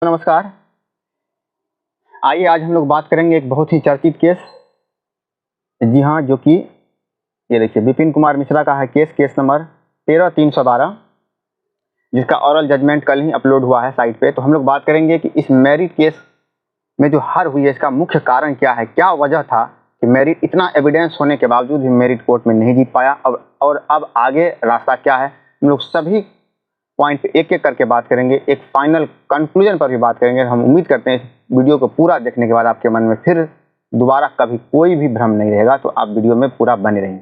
दोस्तों नमस्कार। आइए आज हम लोग बात करेंगे एक बहुत ही चर्चित केस। जी हाँ, जो कि ये देखिए विपिन कुमार मिश्रा का है केस नंबर 13-312, जिसका ऑरल जजमेंट कल ही अपलोड हुआ है साइट पे। तो हम लोग बात करेंगे कि इस मैरिट केस में जो हार हुई है इसका मुख्य कारण क्या है, क्या वजह था कि मैरिट इतना एविडेंस होने के बावजूद भी मैरिट कोर्ट में नहीं जीत पाया, और अब आगे रास्ता क्या है। हम लोग सभी पॉइंट पे एक एक करके बात करेंगे, एक फाइनल कंक्लूजन पर भी बात करेंगे। हम उम्मीद करते हैं इस वीडियो को पूरा देखने के बाद आपके मन में फिर दोबारा कभी कोई भी भ्रम नहीं रहेगा, तो आप वीडियो में पूरा बने रहेंगे।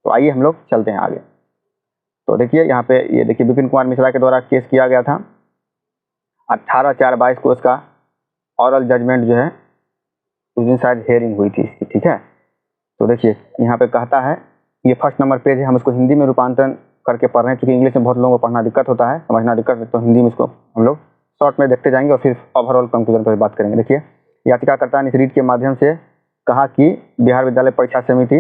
तो आइए हम लोग चलते हैं आगे। तो देखिए यहाँ पे ये देखिए विपिन कुमार मिश्रा के द्वारा केस किया गया था। 18/4/22 को इसका ऑरल जजमेंट जो है उस दिन शायद हेयरिंग हुई थी इसकी, ठीक है। तो देखिए यहाँ पे कहता है, ये फर्स्ट नंबर पेज है, हम इसको हिंदी में रूपांतरण करके पढ़ रहे हैं क्योंकि इंग्लिश में बहुत लोगों को पढ़ना दिक्कत होता है, समझना दिक्कत है, तो हिंदी में इसको हम लोग शॉर्ट में देखते जाएंगे और फिर ओवरऑल कंक्लूजन पर बात करेंगे। देखिए याचिकाकर्ता ने इस रीट के माध्यम से कहा कि बिहार विद्यालय परीक्षा समिति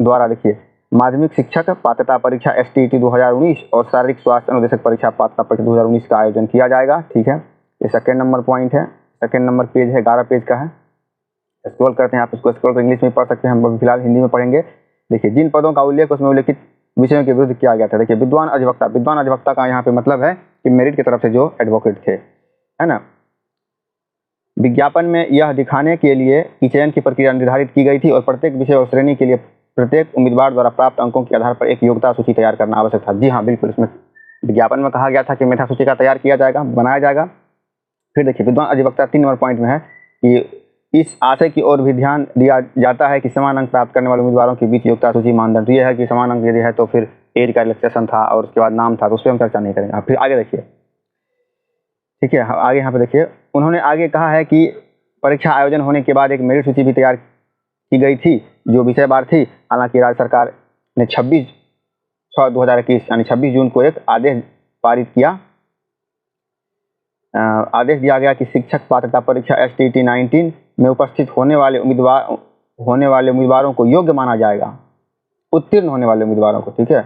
द्वारा देखिए माध्यमिक शिक्षक पात्रता परीक्षा STET 2019 और शारीरिक स्वास्थ्य अनुदेशक परीक्षा पात्रता परीक्षा 2019 का आयोजन किया जाएगा, ठीक है। ये सेकेंड नंबर पॉइंट है, सेकेंड नंबर पेज है, 11 पेज का है। स्क्रॉल करते हैं, आप इसको स्क्रॉल कर इंग्लिश में पढ़ सकते हैं, हम फिलहाल हिंदी में पढ़ेंगे। देखिए जिन पदों का उल्लेख उसमें उल्लेखित विषयों के विरुद्ध किया गया था। देखिए विद्वान अधिवक्ता का यहाँ पे मतलब है कि मेरिट की तरफ से जो एडवोकेट थे, है ना। विज्ञापन में यह दिखाने के लिए कि चयन की प्रक्रिया निर्धारित की गई थी और प्रत्येक विषय और श्रेणी के लिए प्रत्येक उम्मीदवार द्वारा प्राप्त अंकों के आधार पर एक योग्यता सूची तैयार करना आवश्यक था। जी हाँ, बिल्कुल, इसमें विज्ञापन में कहा गया था कि मेधा सूची का तैयार किया जाएगा, बनाया जाएगा। फिर देखिए विद्वान अधिवक्ता 3 नंबर पॉइंट में है कि इस आशय की ओर भी ध्यान दिया जाता है कि समान अंक प्राप्त करने वाले उम्मीदवारों के बीच योग्यता सूची मानदंड। ये है कि समान अंक यदि है तो फिर एज का रिलैक्सेशन था और उसके बाद नाम था, तो उस पर हम चर्चा नहीं करेंगे। फिर आगे देखिए, ठीक है, आगे यहाँ पे देखिए उन्होंने आगे कहा है कि परीक्षा आयोजन होने के बाद एक मेरिट सूची भी तैयार की गई थी जो विषयवार थी। हालांकि राज्य सरकार ने 26/6/2021 यानी 26 जून को एक आदेश पारित किया। आदेश दिया गया कि शिक्षक पात्रता परीक्षा STET 19 में उपस्थित होने वाले उम्मीदवारों को योग्य माना जाएगा, उत्तीर्ण होने वाले उम्मीदवारों को, ठीक है।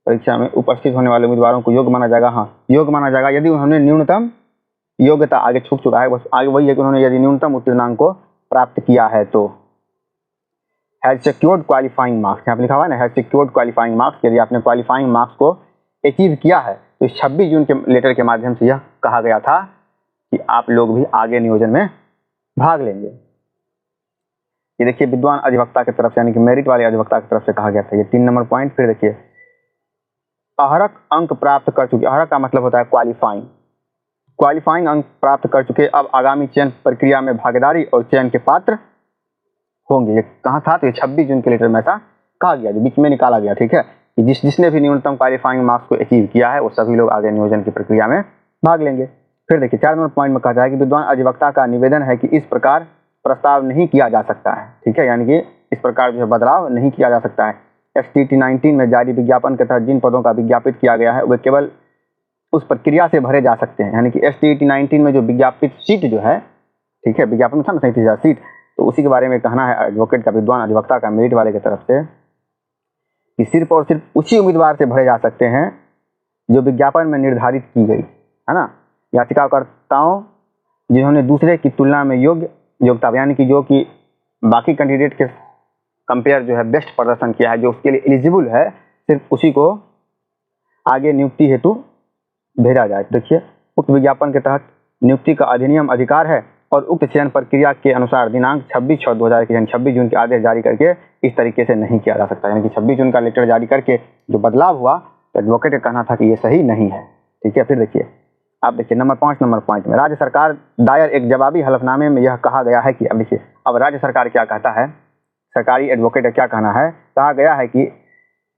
परीक्षा में उपस्थित होने वाले उम्मीदवारों को योग्य माना जाएगा, हाँ योग्य माना जाएगा यदि उन्होंने न्यूनतम योग्यता, आगे छूट चुका है, बस आगे वही है कि उन्होंने यदि न्यूनतम उत्तीर्णांक को प्राप्त किया है तो हैज सिक्योर्ड क्वालिफाइंग मार्क्स, यहाँ पे लिखा हुआ है ना, हैज सिक्योर्ड क्वालिफाइंग मार्क्स। यदि आपने क्वालिफाइंग मार्क्स को अचीव किया है तो 26 जून के लेटर के माध्यम से यह कहा गया था कि आप लोग भी आगे नियोजन में भाग लेंगे। ये देखिए विद्वान अधिवक्ता की तरफ से यानी कि मेरिट वाले अधिवक्ता की तरफ से कहा गया था, ये 3 नंबर पॉइंट। फिर देखिए अहरक अंक प्राप्त कर चुके, अहरक का मतलब होता है क्वालिफाइंग अंक प्राप्त कर चुके अब आगामी चयन प्रक्रिया में भागीदारी और चयन के पात्र होंगे। ये कहाँ था, तो ये 26 जून के लेटर में ऐसा कहा गया, जो बीच में निकाला गया, ठीक है, कि जिसने भी न्यूनतम क्वालिफाइंग मार्क्स को अचीव किया है वो सभी लोग आगे नियोजन की प्रक्रिया में भाग लेंगे। फिर देखिए 4 नंबर पॉइंट में कहा जाए कि विद्वान अधिवक्ता का निवेदन है कि इस प्रकार प्रस्ताव नहीं किया जा सकता है, ठीक है, यानी कि इस प्रकार जो है बदलाव नहीं किया जा सकता है। STET 19 में जारी विज्ञापन के तहत जिन पदों का विज्ञापित किया गया है वे केवल उस प्रक्रिया से भरे जा सकते हैं, यानी कि STET 19 में जो विज्ञापित सीट जो है, ठीक है, विज्ञापन में था ना 37,000 सीट, तो उसी के बारे में कहना है एडवोकेट का, विद्वान अधिवक्ता का मेरिट वाले की तरफ से, कि सिर्फ और सिर्फ उसी उम्मीदवार से भरे जा सकते हैं जो विज्ञापन में निर्धारित की गई, है ना। याचिकाकर्ताओं जिन्होंने दूसरे की तुलना में योग्यता यानी कि जो कि बाकी कैंडिडेट के कंपेयर जो है बेस्ट प्रदर्शन किया है, जो उसके लिए एलिजिबल है, सिर्फ उसी को आगे नियुक्ति हेतु भेजा जाए। देखिए उक्त विज्ञापन के तहत नियुक्ति का अधिनियम अधिकार है और उक्त चयन प्रक्रिया के अनुसार दिनांक 26/6/2021 यानी 26 जून के आदेश जारी करके इस तरीके से नहीं किया जा सकता, यानी कि 26 जून का लेटर जारी करके जो बदलाव हुआ तो एडवोकेट का कहना था कि ये सही नहीं है, ठीक है। फिर देखिए आप देखिए 5 नंबर पॉइंट में राज्य सरकार दायर एक जवाबी हलफनामे में यह कहा गया है कि, अब देखिए अब राज्य सरकार क्या कहता है, सरकारी एडवोकेट का क्या कहना है, कहा गया है कि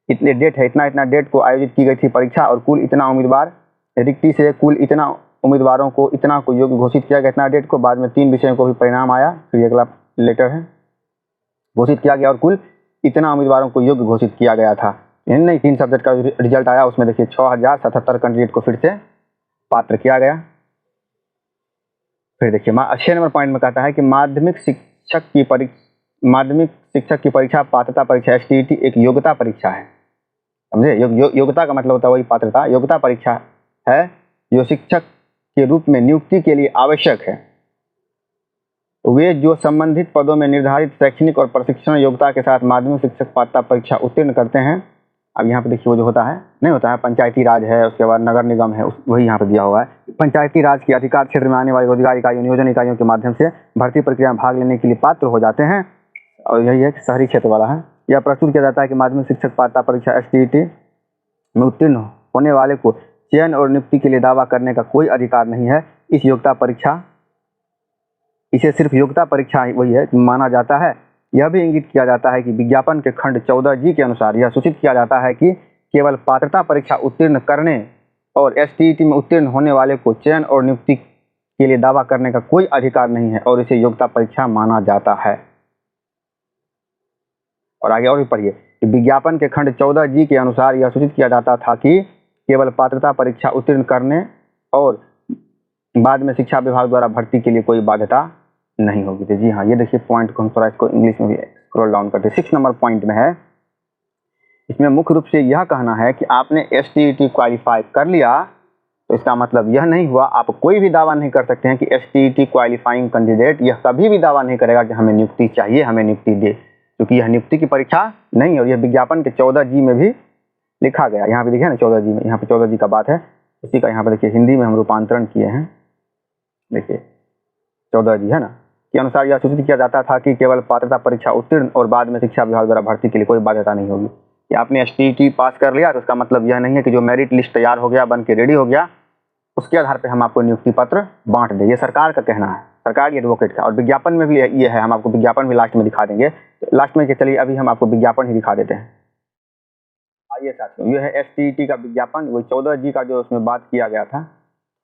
इतने डेट है, इतना डेट को आयोजित की गई थी परीक्षा और कुल इतना उम्मीदवार रिक्ति से कुल इतना उम्मीदवारों को इतना को योग्य घोषित किया गया, इतना डेट को, बाद में 3 विषयों को भी परिणाम आया, फिर अगला लेटर है, घोषित किया गया और कुल इतना उम्मीदवारों को योग्य घोषित किया गया था। नहीं 3 सब्जेक्ट का रिजल्ट आया, उसमें देखिए 6077 कैंडिडेट को फिर से पात्र किया गया। फिर देखिए 6 नंबर पॉइंट में कहता है कि माध्यमिक शिक्षक की परीक्षा पात्रता परीक्षा STET एक योग्यता परीक्षा है, समझे। योग्यता का मतलब होता है वही पात्रता, योग्यता परीक्षा है जो शिक्षक के रूप में नियुक्ति के लिए आवश्यक है वे जो संबंधित पदों में निर्धारित शैक्षणिक और प्रशिक्षण योग्यता के साथ माध्यमिक शिक्षक पात्रता परीक्षा उत्तीर्ण करते हैं। अब यहाँ पे देखिए वो जो होता है नहीं होता है, पंचायती राज है, उसके बाद नगर निगम है, वही यहाँ पे दिया हुआ है। पंचायती राज के अधिकार क्षेत्र में आने वाली रोजगार इकाइयों नियोजन इकाइयों के माध्यम से भर्ती प्रक्रिया में भाग लेने के लिए पात्र हो जाते हैं। और यही है शहरी क्षेत्र वाला है। यह प्रस्तुत किया जाता है कि माध्यमिक शिक्षक पात्रता परीक्षा STET में उत्तीर्ण होने वाले को चयन और नियुक्ति के लिए दावा करने का कोई अधिकार नहीं है। इसे सिर्फ योग्यता परीक्षा वही है माना जाता है। यह भी इंगित किया जाता है कि विज्ञापन के खंड 14G के अनुसार यह सूचित किया जाता है कि केवल पात्रता परीक्षा उत्तीर्ण करने और STET में उत्तीर्ण होने वाले को चयन और नियुक्ति के लिए दावा करने का कोई अधिकार नहीं है और इसे योग्यता परीक्षा माना जाता है। और आगे और भी पढ़िए कि विज्ञापन के खंड 14G के अनुसार यह सूचित किया जाता था कि केवल पात्रता परीक्षा उत्तीर्ण करने और बाद में शिक्षा विभाग द्वारा भर्ती के लिए कोई बाध्यता नहीं होगी। तो जी हाँ, ये देखिए पॉइंट को हम थोड़ा इसको इंग्लिश में भी स्क्रॉल डाउन करते हैं। 6 नंबर पॉइंट में है, इसमें मुख्य रूप से यह कहना है कि आपने STET क्वालिफाई कर लिया तो इसका मतलब यह नहीं हुआ, आप कोई भी दावा नहीं कर सकते हैं कि STET क्वालिफाइंग कैंडिडेट यह कभी भी दावा नहीं करेगा कि हमें नियुक्ति चाहिए, हमें नियुक्ति दे, क्योंकि यह नियुक्ति की परीक्षा नहीं है। और यह विज्ञापन के 14G में भी लिखा गया, यहाँ पे देखिए ना 14G में, यहाँ पे 14G का बात है, उसी का यहाँ पे देखिए हिंदी में हम रूपांतरण किए हैं। देखिए 14G है ना, के अनुसार यह सूचित किया जाता था कि केवल पात्रता परीक्षा उत्तीर्ण और बाद में शिक्षा विभाग द्वारा भर्ती के लिए कोई बाध्यता नहीं होगी। कि आपने STET पास कर लिया तो उसका मतलब यह नहीं है कि जो मेरिट लिस्ट तैयार हो गया, बन के रेडी हो गया, उसके आधार पे हम आपको नियुक्ति पत्र बांट दें। ये सरकार का कहना है, सरकारी एडवोकेट का। और विज्ञापन में भी ये है, हम आपको विज्ञापन भी लास्ट में दिखा देंगे। तो लास्ट में चलिए अभी हम आपको विज्ञापन ही दिखा देते हैं। आइए साथियों, ये है STET का विज्ञापन, वही 14G का जो उसमें बात किया गया था।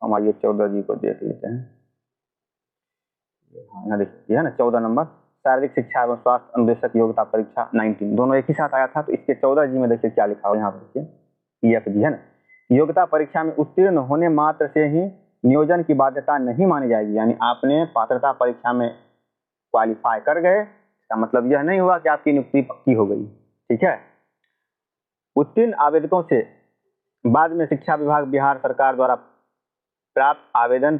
हम आइए 14G को देख लेते हैं। यहाँ देखिए है ना 14 नंबर, शारीरिक शिक्षा एवं स्वास्थ्य अनुदेशक योग्यता परीक्षा 19, दोनों एक ही साथ आया था। तो इसके 14G में देखिए क्या लिखा हुआ है, यहाँ पे देखिए EFG है ना, योग्यता परीक्षा में उत्तीर्ण होने मात्र से ही नियोजन की बाध्यता नहीं मानी जाएगी। यानी आपने पात्रता परीक्षा में क्वालिफाई कर गए, इसका मतलब यह नहीं हुआ कि आपकी नियुक्ति पक्की हो गई। ठीक है, उत्तीर्ण आवेदकों से बाद में शिक्षा विभाग बिहार सरकार द्वारा प्राप्त आवेदन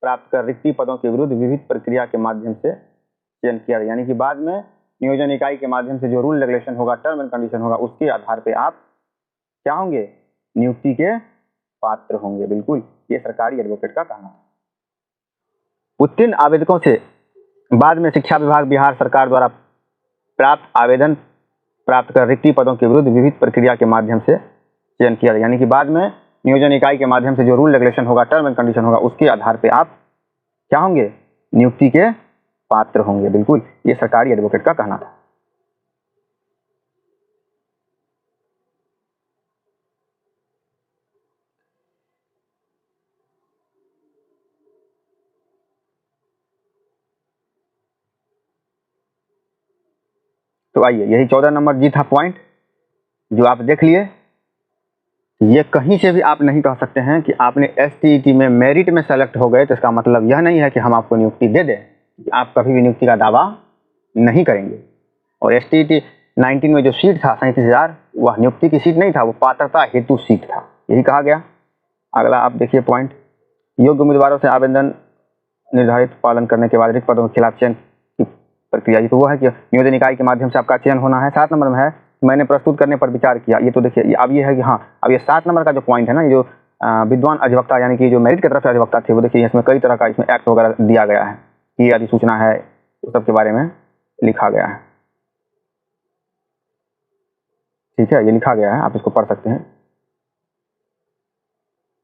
प्राप्त कर रिक्ति पदों के विरुद्ध विविध प्रक्रिया के माध्यम से चयन किया। यानी कि बाद में नियोजन इकाई के माध्यम से जो रूल रेगुलेशन होगा, टर्म एंड कंडीशन होगा, उसके आधार पे आप क्या होंगे, नियुक्ति के पात्र होंगे। बिल्कुल, ये सरकारी एडवोकेट का कहना है। उत्तीर्ण आवेदकों से बाद में शिक्षा विभाग बिहार सरकार द्वारा प्राप्त आवेदन प्राप्त कर रिक्ति पदों के विरुद्ध विविध प्रक्रिया के माध्यम से चयन किया। यानी कि बाद में नियोजन इकाई के माध्यम से जो रूल रेगुलेशन होगा, टर्म एंड कंडीशन होगा, उसके आधार पे आप क्या होंगे, नियुक्ति के पात्र होंगे। बिल्कुल, ये सरकारी एडवोकेट का कहना था। तो आइए, यही 14 नंबर जी था पॉइंट, जो आप देख लिए। ये कहीं से भी आप नहीं कह सकते हैं कि आपने STET में मेरिट में सेलेक्ट हो गए तो इसका मतलब यह नहीं है कि हम आपको नियुक्ति दे दें। आप कभी भी नियुक्ति का दावा नहीं करेंगे। और STET 19 में जो सीट था 37,000, वह नियुक्ति की सीट नहीं था, वो पात्रता हेतु सीट था, यही कहा गया। अगला आप देखिए पॉइंट, योग्य उम्मीदवारों से आवेदन निर्धारित पालन करने के बाद रिक्त पदों के खिलाफ चयन की प्रक्रिया, ये तो वो है कि नियोजन इकाई के माध्यम से आपका चयन होना है। 7 नंबर में है, मैंने प्रस्तुत करने पर विचार किया। ये तो देखिए अब ये है कि हाँ, अब ये 7 नंबर का जो पॉइंट है ना, ये जो विद्वान अधिवक्ता यानी कि जो मेरिट की तरफ से अधिवक्ता थे, वो देखिए इसमें कई तरह का इसमें एक्ट वगैरह दिया गया है कि अधिसूचना है, उस सब के बारे में लिखा गया है। ठीक है, ये लिखा गया है, आप इसको पढ़ सकते हैं।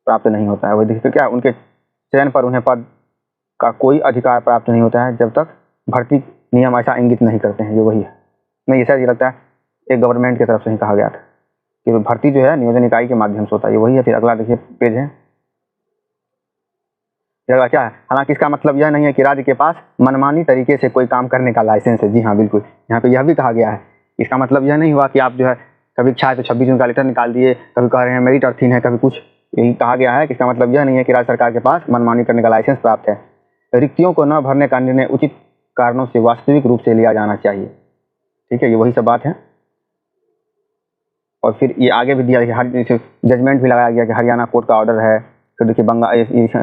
प्राप्त नहीं होता है, वही देखिए क्या, उनके चयन पर उन्हें पद का कोई अधिकार प्राप्त नहीं होता है जब तक भर्ती नियम ऐसा इंगित नहीं करते हैं। ये वही है, नहीं ऐसा लगता है एक गवर्नमेंट की तरफ से ही कहा गया था कि भर्ती जो है नियोजन इकाई के माध्यम से होता है। ये वही है। फिर अगला देखिए पेज है, अगला क्या है, हालांकि इसका मतलब यह नहीं है कि राज्य के पास मनमानी तरीके से कोई काम करने का लाइसेंस है। जी हाँ बिल्कुल, यहाँ पे यह भी कहा गया है। इसका मतलब यह नहीं हुआ कि आप जो है कभी इच्छा है तो 26 जून का लेटर निकाल दिए, कभी कह रहे हैं मेरिट अर्थिन है, कभी कुछ। यही कहा गया है कि इसका मतलब यह नहीं है कि राज्य सरकार के पास मनमानी करने का लाइसेंस प्राप्त है। रिक्तियों को न भरने का निर्णय उचित कारणों से वास्तविक रूप से लिया जाना चाहिए। ठीक है, ये वही सब बात है। और फिर ये आगे भी दिया है कि जजमेंट भी लगाया गया कि हरियाणा कोर्ट का ऑर्डर है फिर देखिए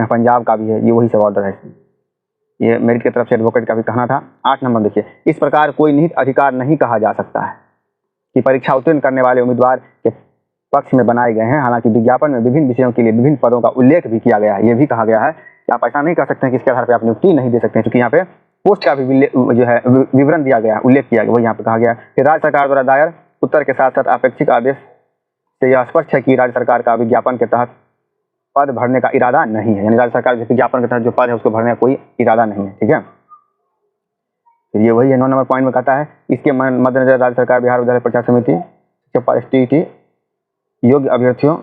पंजाब का भी है, ये वही सब ऑर्डर है। ये मेरिट की तरफ से एडवोकेट का भी कहना था। 8 नंबर देखिए, इस प्रकार कोई निहित अधिकार नहीं कहा जा सकता है कि परीक्षा उत्तीर्ण करने वाले उम्मीदवार के पक्ष में बनाए गए हैं। हालांकि विज्ञापन में विभिन्न विषयों के लिए विभिन्न पदों का उल्लेख भी किया गया है। ये भी कहा गया है कि आप ऐसा नहीं कर सकते हैं कि इसके आधार पर आप नियुक्ति नहीं दे सकते हैं, क्योंकि यहाँ पे पोस्ट का भी जो है विवरण दिया गया है, उल्लेख किया गया, वही यहाँ पे कहा गया है कि राज्य सरकार द्वारा दायर उत्तर के साथ साथ अपेक्षित आदेश से यह स्पष्ट है कि राज्य सरकार का विज्ञापन के तहत पद भरने का इरादा नहीं है। यानी राज्य सरकार के विज्ञापन के तहत जो पद है उसको भरने का कोई इरादा नहीं है। ठीक है, फिर ये वही है 9 नंबर पॉइंट में कहता है, इसके मद्देनजर राज्य सरकार बिहार विद्यालय परीक्षा समिति STT योग्य अभ्यर्थियों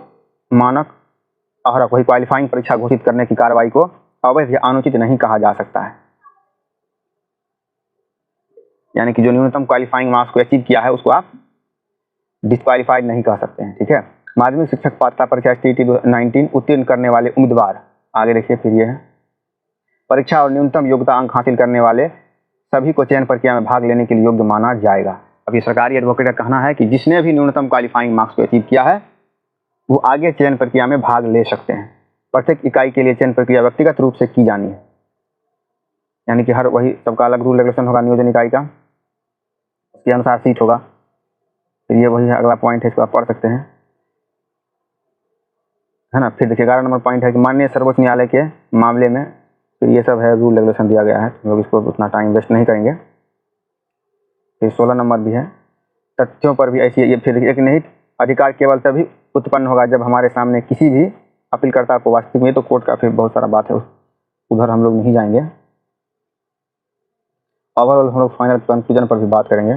मानक अहरक वही क्वालिफाइंग परीक्षा घोषित करने की कार्रवाई को अवैध या अनुचित नहीं कहा जा सकता है। यानी कि जो न्यूनतम क्वालिफाइंग मार्क्स को अचीव किया है उसको आप डिस्क्वालीफाइड नहीं कह सकते हैं। ठीक है, माध्यमिक शिक्षक पात्रता परीक्षा STT 19 उत्तीर्ण करने वाले उम्मीदवार, आगे देखिए फिर ये है, परीक्षा और न्यूनतम योग्यता अंक हासिल करने वाले सभी को चयन प्रक्रिया में भाग लेने के लिए योग्य माना जाएगा। अब ये सरकारी एडवोकेट का कहना है कि जिसने भी न्यूनतम क्वालिफाइंग मार्क्स को अचीव किया है वो आगे चयन प्रक्रिया में भाग ले सकते हैं। प्रत्येक इकाई के लिए चयन प्रक्रिया व्यक्तिगत रूप से की जानी है। यानी कि हर वही सबका अलग रूल रेगुलेशन होगा नियोजन इकाई का, उसके अनुसार सीट होगा। फिर ये वही है, अगला पॉइंट है, इसको आप पढ़ सकते हैं, है ना। फिर देखिए 11 नंबर पॉइंट है कि माननीय सर्वोच्च न्यायालय के मामले में, फिर ये सब है रूल रेगुलेशन दिया गया है, हम लोग इसको उतना टाइम वेस्ट नहीं करेंगे। फिर 16 नंबर भी है, तथ्यों पर भी ऐसी ये फिर एक निहित अधिकार केवल तभी उत्पन्न होगा जब हमारे सामने किसी भी अपीलकर्ता को वास्तविक में, तो कोर्ट का फिर बहुत सारा बात है, उधर हम लोग नहीं जाएंगे। ओवरऑल हम लोग फाइनल कंक्लूजन पर भी बात करेंगे,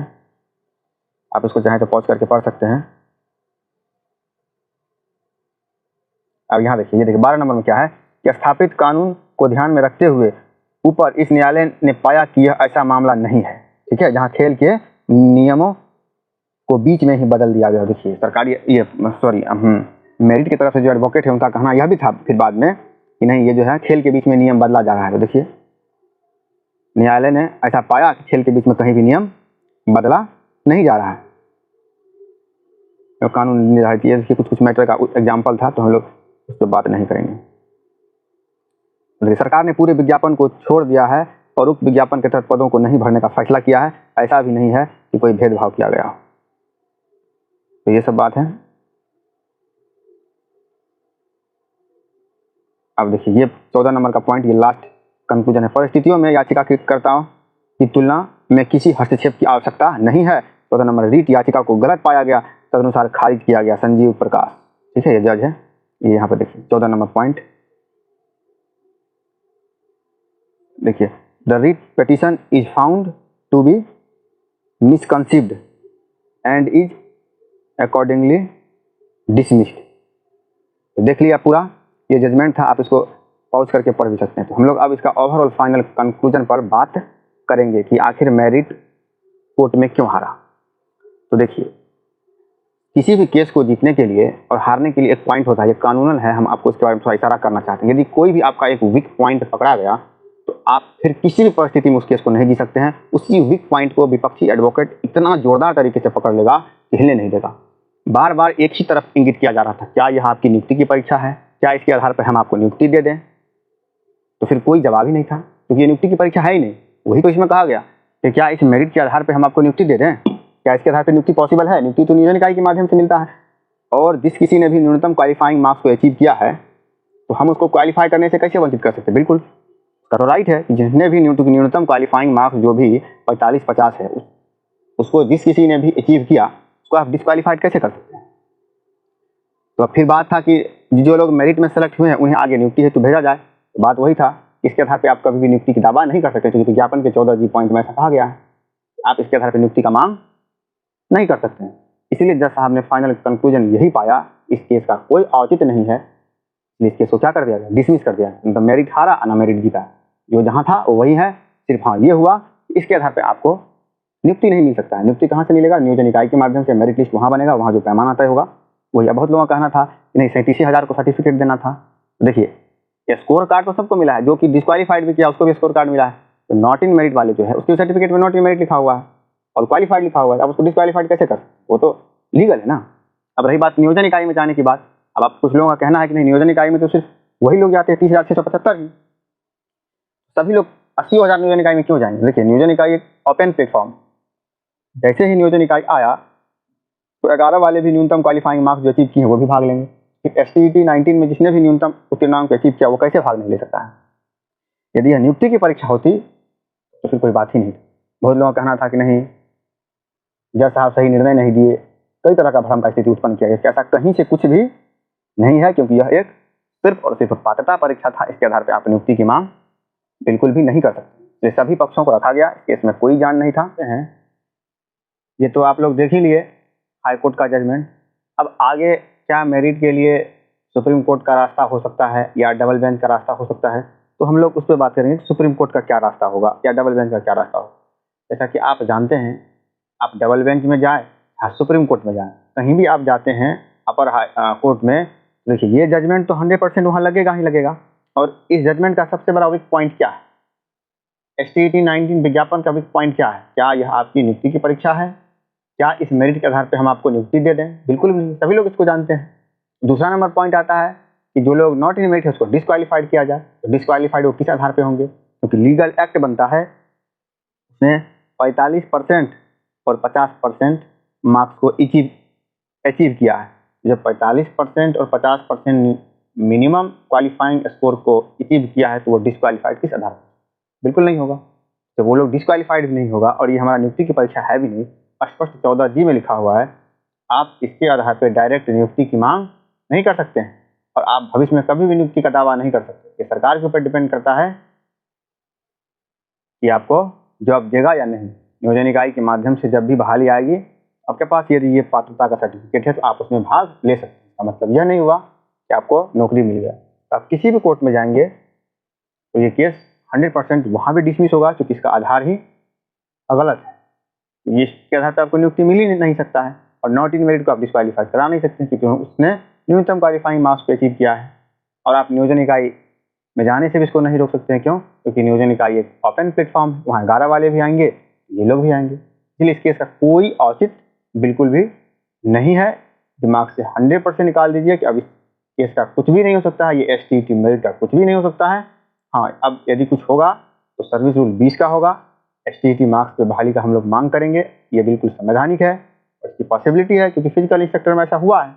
आप इसको चाहें तो पॉज करके पढ़ सकते हैं। अब यहाँ देखिए, ये देखिए 12 नंबर में क्या है कि स्थापित कानून को ध्यान में रखते हुए ऊपर इस न्यायालय ने पाया कि यह ऐसा मामला नहीं है। ठीक है, जहाँ खेल के नियमों को बीच में ही बदल दिया गया। देखिए सरकारी ये मेरिट की तरफ से जो एडवोकेट है उनका कहना यह भी था फिर बाद में कि नहीं, ये जो है खेल के बीच में नियम बदला जा रहा है। तो देखिए न्यायालय ने ऐसा पाया कि खेल के बीच में कहीं भी नियम बदला नहीं जा रहा है, तो कानून निर्धारित किया। देखिए कुछ मैटर का एग्जाम्पल था, तो हम लोग उस पर बात नहीं करेंगे। सरकार ने पूरे विज्ञापन को छोड़ दिया है और उक्त विज्ञापन के तहत पदों को नहीं भरने का फैसला किया है। ऐसा भी नहीं है कि कोई भेदभाव किया गया हो। तो ये सब बात है। अब देखिए ये 14 नंबर का पॉइंट, ये लास्ट कंक्लूजन है। परिस्थितियों में याचिकाकर्ताओं की तुलना में किसी हस्तक्षेप की आवश्यकता नहीं है। 14 नंबर, रीट याचिका को गलत पाया गया, तदनुसार खारिज किया गया। संजीव प्रकाश, ठीक है, ये जज है। ये यहाँ पे देखिए 14 नंबर पॉइंट देखिए, the writ petition is found to be misconceived and is accordingly dismissed. तो देख लिया पूरा, ये जजमेंट था, आप इसको पॉज करके पढ़ भी सकते हैं। तो हम लोग अब इसका ओवरऑल फाइनल कंक्लूजन पर बात करेंगे कि आखिर मेरिट कोर्ट में क्यों हारा। तो देखिए किसी भी केस को जीतने के लिए और हारने के लिए एक पॉइंट होता है, ये कानूनन है, हम आपको इसके बारे में थोड़ा इशारा करना चाहते हैं। यदि कोई भी आपका एक वीक पॉइंट पकड़ा गया तो आप फिर किसी भी परिस्थिति में उस केस को नहीं जीत सकते हैं। उसी वीक पॉइंट को विपक्षी एडवोकेट इतना जोरदार तरीके से पकड़ लेगा कि हिलने नहीं देगा। बार बार एक ही तरफ इंगित किया जा रहा था, क्या यह आपकी नियुक्ति की परीक्षा है, क्या इसके आधार पर हम आपको नियुक्ति दे दें। तो फिर कोई जवाब ही नहीं था, क्योंकि ये नियुक्ति की परीक्षा है ही नहीं। वही तो इसमें कहा गया कि क्या इस मेरिट के आधार पर हम आपको नियुक्ति दे दें, क्या इसके आधार पर नियुक्ति पॉसिबल है। नियुक्ति तो नियोजन इकाई के माध्यम से मिलता है, और जिस किसी ने भी न्यूनतम क्वालिफाइंग मार्क्स को अचीव किया है तो हम उसको क्वालिफाई करने से कैसे वंचित कर सकते हैं। बिल्कुल तो राइट है, जिसने भी न्यूनतम क्वालिफाइंग मार्क्स जो भी 45-50 है उसको जिस किसी ने भी अचीव किया उसको आप डिस्क्वालीफाइड कैसे कर सकते हैं। तो फिर बात था कि जो लोग मेरिट में सेलेक्ट हुए हैं उन्हें आगे नियुक्ति हेतु भेजा जाए। तो बात वही था, इसके आधार पर आप कभी भी नियुक्ति की दावा नहीं कर सकते, क्योंकि विज्ञापन के 14G पॉइंट में ऐसा कहा गया है, आप इसके आधार पर नियुक्ति का मांग नहीं कर सकते हैं। इसीलिए जज साहब ने फाइनल कंक्लूजन यही पाया, इस केस का कोई औचित्य नहीं है, इस केस को क्या कर दिया गया, डिसमिस कर दिया। मतलब मेरिट हारा ना मेरिट जीता, जो जहां था वो वही है। सिर्फ हाँ ये हुआ, इसके आधार पे आपको नियुक्ति नहीं मिल सकता है। नियुक्ति कहाँ से मिलेगा, नियोजन इकाई के माध्यम से। मेरिट लिस्ट वहाँ बनेगा, वहाँ जो पैमाना तय होगा वही। अब बहुत लोगों का कहना था कि नहीं 37,000 को सर्टिफिकेट देना था। देखिए स्कोर कार्ड तो सबको मिला है, जो कि डिस्क्वालीफाइड भी किया उसको भी स्कोर कार्ड मिला है। तो नॉट इन मेरिट वाले जो है उसके सर्टिफिकेट में नॉट इन मेरिट लिखा हुआ है और क्वालिफाइड लिखा हुआ है। अब उसको डिस्क्वालीफाइड कैसे कर, वो तो लीगल है ना। अब रही बात नियोजन इकाई में जाने की बात, अब आप कुछ लोगों का कहना है कि नहीं नियोजन इकाई में तो सिर्फ वही लोग जाते हैं 30,675 ही। सभी लोग 80,000 नियोजन इकाई में क्यों जाएंगे? देखिए, नियोजन इकाई एक ओपन प्लेटफॉर्म, जैसे ही नियोजन इकाई आया तो 11 वाले भी न्यूनतम क्वालिफाइंग मार्क्स जो अचीव किए हैं वो भी भाग लेंगे। फिर STET 19 में जिसने भी न्यूनतम उत्तीर्णांक अचीव किया वो कैसे भाग नहीं ले सकता है? यदि यह नियुक्ति की परीक्षा होती तो फिर कोई बात ही नहीं। बहुत लोगों का कहना था कि नहीं, जज साहब सही निर्णय नहीं दिए, कई तरह का भ्रम का स्थिति उत्पन्न किया गया। ऐसा कहीं से कुछ भी नहीं है, क्योंकि यह एक सिर्फ और सिर्फ पात्रता परीक्षा था। इसके आधार पर आप नियुक्ति की मांग बिल्कुल भी नहीं कर सकते। ये सभी पक्षों को रखा गया, इस केस में कोई जान नहीं था। ये तो आप लोग देख ही लिए हाईकोर्ट का जजमेंट। अब आगे क्या मेरिट के लिए सुप्रीम कोर्ट का रास्ता हो सकता है या डबल बेंच का रास्ता हो सकता है, तो हम लोग उस पर बात करेंगे। सुप्रीम कोर्ट का क्या रास्ता होगा या डबल बेंच का क्या रास्ता होगा। जैसा कि आप जानते हैं, आप डबल बेंच में जाए या सुप्रीम कोर्ट में जाए, कहीं भी आप जाते हैं अपर कोर्ट में, देखिए ये जजमेंट तो 100% वहाँ लगेगा ही लगेगा। और इस जजमेंट का सबसे बड़ा वीक पॉइंट क्या है? STET 19 विज्ञापन का वीक पॉइंट क्या है? क्या यह आपकी नियुक्ति की परीक्षा है? क्या इस मेरिट के आधार पर हम आपको नियुक्ति दे दें? बिल्कुल भी नहीं, सभी लोग इसको जानते हैं। दूसरा नंबर पॉइंट आता है कि जो लोग नॉट इन मेरिट है उसको डिस्क्वालीफाइड किया जाए। तो डिस्क्वालीफाइड वो किस आधार पे होंगे? क्योंकि लीगल एक्ट बनता है, उसने 45% और 50% मार्क्स को अचीव किया है। जब 45% और 50% मिनिमम क्वालिफाइंग स्कोर को अचीव किया है तो वो डिस्क्वालीफाइड किस आधार पर? बिल्कुल नहीं होगा। तो वो लोग डिस्क्वालीफाइड भी नहीं होगा। और ये हमारा नियुक्ति की परीक्षा है भी नहीं, स्पष्ट 14G में लिखा हुआ है, आप इसके आधार पर डायरेक्ट नियुक्ति की मांग नहीं कर सकते हैं और आप भविष्य में कभी भी नियुक्ति का दावा नहीं कर सकते। ये सरकार के ऊपर डिपेंड करता है कि आपको जॉब देगा या नहीं। नियोजन इकाई के माध्यम से जब भी बहाली आएगी, आपके पास यदि ये पात्रता का सर्टिफिकेट है तो आप उसमें भाग ले सकते हैं। इसका मतलब यह नहीं हुआ कि आपको नौकरी मिल गया। तो आप किसी भी कोर्ट में जाएंगे तो ये केस 100% वहाँ भी डिसमिस होगा, क्योंकि इसका आधार ही गलत है। इसके आधार पर आपको नियुक्ति मिल ही नहीं सकता है। और नॉट इन मेरिट को आप डिस्क्वालीफाई करा नहीं सकते, क्योंकि उसने न्यूनतम क्वालिफाइंग मार्क्स को अचीव किया है। और आप नियोजन इकाई में जाने से भी इसको नहीं रोक सकते हैं। क्यों? क्योंकि नियोजन इकाई एक ओपन प्लेटफॉर्म है, वहाँ 11 वाले भी आएंगे, ये लोग भी आएंगे। इसलिए इस केस का कोई औचित्य बिल्कुल भी नहीं है। दिमाग से 100% निकाल दीजिए कि अब इस केस का कुछ भी नहीं हो सकता है। ये STET मेरिट का कुछ भी नहीं हो सकता है। हाँ, अब यदि कुछ होगा तो सर्विस रूल 20 का होगा। STET मार्क्स पे बहाली का हम लोग मांग करेंगे, ये बिल्कुल संवैधानिक है और इसकी पॉसिबिलिटी है, क्योंकि फिजिकल इंस्ट्रक्टर में ऐसा हुआ है,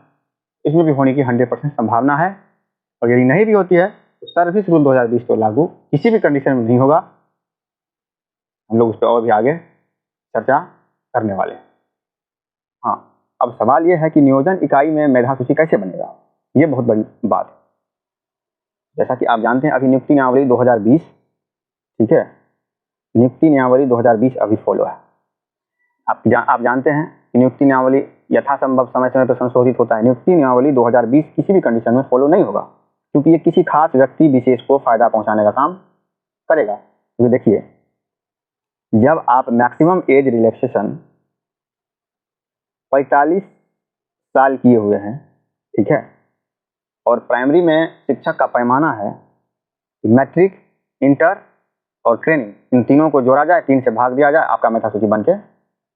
इसमें भी होने की 100% संभावना है। और यदि नहीं भी होती है तो सर्विस रूल 2020 तो लागू किसी भी कंडीशन में नहीं होगा। हम लोग उस पर और भी आगे चर्चा करने वाले हैं। हाँ, अब सवाल यह है कि नियोजन इकाई में मेधा सूची कैसे बनेगा? ये बहुत बड़ी बात है। जैसा कि आप जानते हैं, अभी नियुक्ति नियमावली 2020, ठीक है, नियुक्ति नियमावली 2020 अभी फॉलो है। आप जानते हैं कि नियुक्ति नियमावली यथासंभव समय समय पर संशोधित होता है। नियुक्ति नियमावली 2020 किसी भी कंडीशन में फॉलो नहीं होगा, क्योंकि ये किसी खास व्यक्ति विशेष को फायदा पहुंचाने का काम करेगा। तो देखिए, जब आप मैक्सिमम एज रिलैक्सेशन 45 साल किए हुए हैं, ठीक है, और प्राइमरी में शिक्षक का पैमाना है मैट्रिक, इंटर और ट्रेनिंग, इन तीनों को जोड़ा जाए, 3 से भाग दिया जाए, आपका मेधा सूची बन के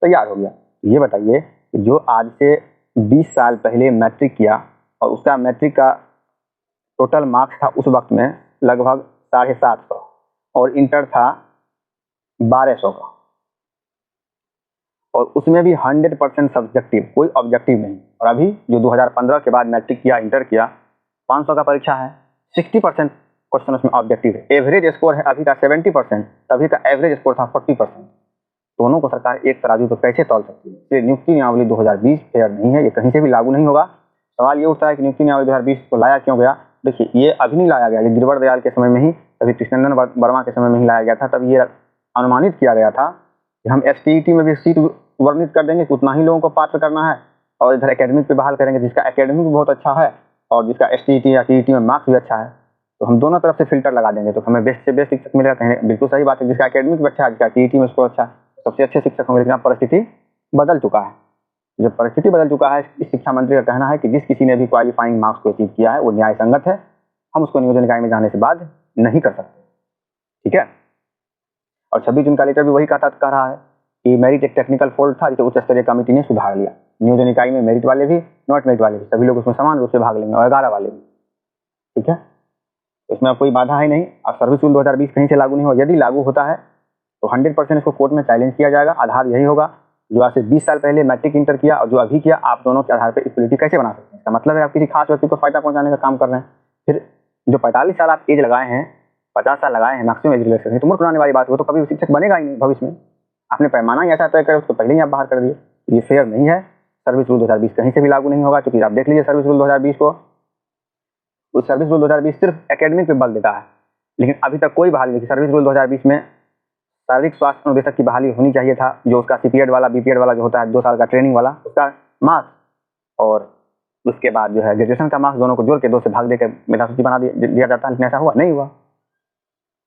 तैयार हो गया। ये बताइए कि जो आज से 20 साल पहले मैट्रिक किया और उसका मैट्रिक का टोटल मार्क्स था उस वक्त में लगभग 750 और इंटर था 1200 का, और उसमें भी 100% सब्जेक्टिव, कोई ऑब्जेक्टिव नहीं। और अभी जो 2015 के बाद मैट्रिक किया, इंटर किया, 500 का परीक्षा है, 60% क्वेश्चन उसमें ऑब्जेक्टिव है। एवरेज स्कोर है अभी का 70%, तभी का एवरेज स्कोर था 40%। दोनों को सरकार एक तराजू पर कैसे तौल सकती है? इसलिए नियुक्ति नियमावली 2020 फेयर नहीं है, ये कहीं से भी लागू नहीं होगा। सवाल ये उठता है कि नियुक्ति नियमावली 2020 को लाया क्यों गया? देखिए, ये अभी नहीं लाया गया, ये गिरिवर दयाल के समय में ही, तभी कृष्णनंदन वर्मा के समय में ही लाया गया था। तब ये अनुमानित किया गया था कि हम STET में भी सीट वर्णित कर देंगे कि उतना ही लोगों को पात्र करना है, और इधर एकेडमिक पे बहाल करेंगे, जिसका एकेडमिक बहुत अच्छा है और जिसका STET या TET में मार्क्स भी अच्छा है, तो हम दोनों तरफ से फिल्टर लगा देंगे, तो हमें बेस्ट से बेस्ट शिक्षक मिलेगा। कहीं बिल्कुल सही बात है, जिसका एकेडमिक भी अच्छा है, जिसका TET में स्कोर अच्छा है, सबसे अच्छे शिक्षक होंगे। लेकिन अब परिस्थिति बदल चुका है। जब परिस्थिति बदल चुका है, इस शिक्षा मंत्री का कहना है कि जिस किसी ने भी क्वालिफाइंग मार्क्स को अचीव किया है वो न्याय संगत है, हम उसको नियोजन इकाई में जाने से बाध्य नहीं कर सकते, ठीक है। और 26 जून का लेटर भी वही कह रहा है कि मेरिट एक टेक्निकल फॉल्ट था, जिसे उच्च स्तरीय कमेटी ने सुधार लिया। नियोजन इकाई में मेरिट वाले भी, नॉट मेरिट वाले भी, सभी लोग उसमें समान रूप से भाग लेंगे, और 11 वाले भी, ठीक है। इसमें अब कोई बाधा है नहीं। और सर्विस रूल 2020 कहीं से लागू नहीं होगा। यदि लागू होता है तो 100% इसको कोर्ट में चैलेंज किया जाएगा। आधार यही होगा, जो आज से 20 साल पहले मैट्रिक इंटर किया और जो अभी किया, आप दोनों के आधार पर इक्वलिटी कैसे बना सकते हैं। इसका मतलब है आप किसी खास व्यक्ति को फायदा पहुंचाने का काम कर रहे हैं। फिर जो 45 साल आप एज लगाए हैं, 50 साल लगाए हैं मैक्सिमम एज रिलैक्सेशन है, तो मूर्ख बनाने वाली बात हो, तो कभी शिक्षक बनेगा ही नहीं भविष्य में। आपने पैमाना ही ऐसा तय कर उसको पहले ही आप बाहर कर दिए। ये फेयर नहीं है। सर्विस रूल 2020 कहीं से भी लागू नहीं होगा, क्योंकि आप देख लीजिए सर्विस रूल 2020 को। उस सर्विस रूल 2020 सिर्फ एकेडमिक पे बल देता है, लेकिन अभी तक कोई बहाली नहीं। सर्विस रूल 2020 में शारीरिक स्वास्थ्य अनुदेशक की बहाली होनी चाहिए था, जो उसका सीपीएड वाला बीपीएड वाला जो होता है 2 साल का ट्रेनिंग वाला, उसका मार्क्स और उसके बाद जो है ग्रेजुएशन का मार्क्स, दोनों को जोड़ के 2 से भाग देकर मेधा सूची बना दिया जाता है, लेकिन ऐसा हुआ नहीं हुआ।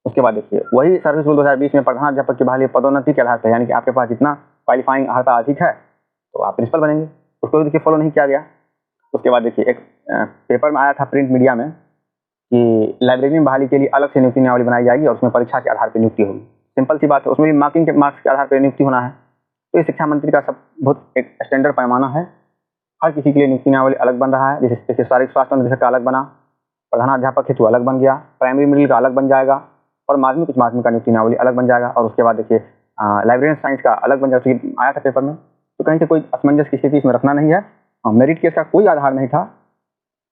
उसके बाद देखिए वही सर्विस रूल 2020 में प्रधानाध्यापक की बहाली पदोन्नति के आधार पर, यानी कि आपके पास जितना क्वालिफाइंग अर्हता अधिक है तो आप प्रिंसिपल बनेंगे, उसको भी देखिए फॉलो नहीं किया गया। उसके बाद देखिए एक पेपर में आया था प्रिंट मीडिया में कि लाइब्रेरी में बहाली के लिए अलग से नियुक्ति नियमावली बनाई जाएगी और उसमें परीक्षा के आधार पर नियुक्ति होगी। सिंपल सी बात है, उसमें भी मार्किंग के मार्क्स के आधार पर नियुक्ति होना है। तो ये शिक्षा मंत्री का सब बहुत एक स्टैंडर्ड पैमाना है। हर किसी के लिए नियुक्ति नियमावली अलग बन रहा है। जैसे शारीरिक स्वास्थ्य अनुदेशक का अलग बना, प्रधानाध्यापक हेतु अलग बन गया, प्राइमरी मिडिल का अलग बन जाएगा और माध्यमिक उच्च माध्यमिक का नियुक्ति नियमावली अलग बन जाएगा। और उसके बाद देखिए लाइब्रेरियन साइंस का अलग बन जाएगा, क्योंकि आया था पेपर में। तो कहीं से कोई असमंजस की स्थिति इसमें रखना नहीं है। मेरिट केस का कोई आधार नहीं था।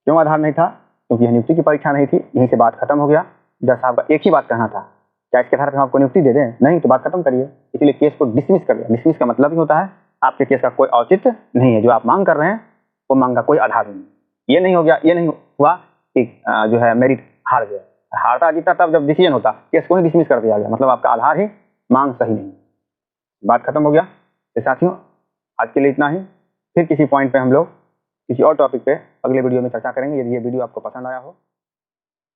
क्यों आधार नहीं था? क्योंकि यह नियुक्ति की परीक्षा नहीं थी। यहीं से बात खत्म हो गया। जज साहब का एक ही बात कहना था, क्या इसके आधार पर हम आपको नियुक्ति दे दें? नहीं, तो बात खत्म करिए। इसीलिए केस को डिसमिस कर दिया। डिसमिस का मतलब ही होता है आपके केस का कोई औचित्य नहीं है, जो आप मांग कर रहे हैं वो मांग का कोई आधार नहीं। ये नहीं हो गया, ये नहीं हुआ कि जो है मेरिट हार गया। हारता जीता तब जब डिसीजन होता, केस को ही डिसमिस कर दिया गया, मतलब आपका आधार ही मांग सही नहीं। बात खत्म हो गया। तो साथियों आज के लिए इतना ही। फिर किसी पॉइंट पे हम लोग किसी और टॉपिक पे अगले वीडियो में चर्चा करेंगे। यदि ये वीडियो आपको पसंद आया हो